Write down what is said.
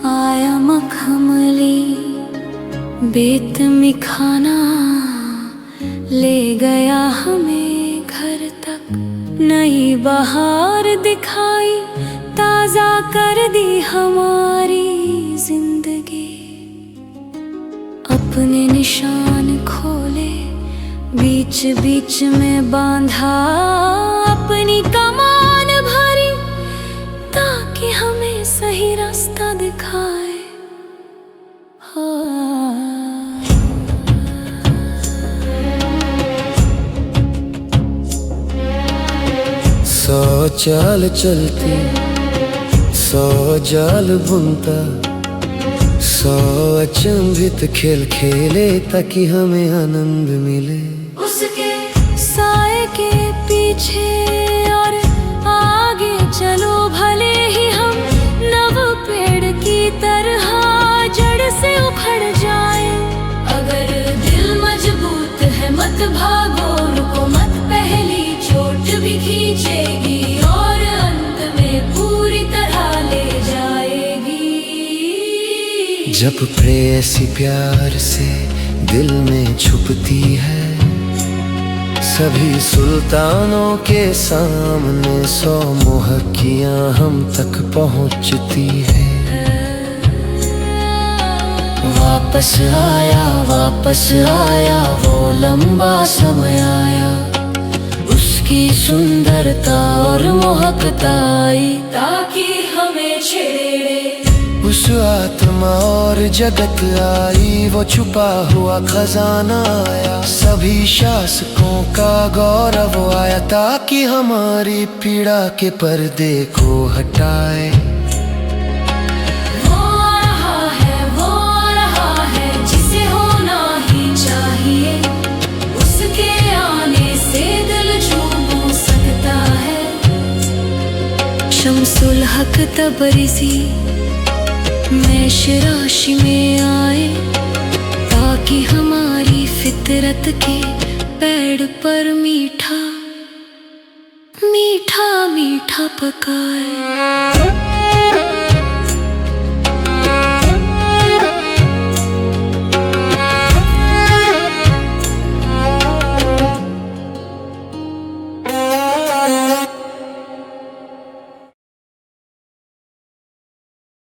आया मखमली बेत में खाना, ले गया हमें घर तक। नई बहार दिखाई, ताजा कर दी हमारी जिंदगी। अपने निशान खोले, बीच बीच में बांधा अपनी कमान भरी, ताकि हमें सही रास्ता दिखाए। सौ चाल चलती, सौ जाल बुनता, सौ अचंभित खेल खेले, ताकि हमें आनंद मिले। उसके साए के पीछे और आगे चलो, भले ही हम नव पेड़ की तरह जड़ से उखड़ जाए। अगर दिल मजबूत है मत भागो, रुको मत, पहली चोट भी खींचेगी और अंत में पूरी तरह ले जाएगी। जब प्रेयसी प्यार से दिल में छुपती है, सभी सुल्तानों के सामने सौ मोहकियां हम तक पहुंचती है। वापस आया वो लंबा समय आया, उसकी सुंदरता और मोहकता आई, ताकि हमें छेड़े। उस आत्मा और जगत आई, वो छुपा हुआ खजाना आया। सभी शासकों का गौरव आया, ताकि हमारी पीड़ा के पर्दे को हटाए। वो आ रहा है जिसे होना ही चाहिए, उसके आने से दिल झूम सकता है। शम्सुल हक तबरिज़ी मेष राशि में आए, ताकि हमारी फितरत के पेड़ पर मीठा मीठा मीठा पकाए।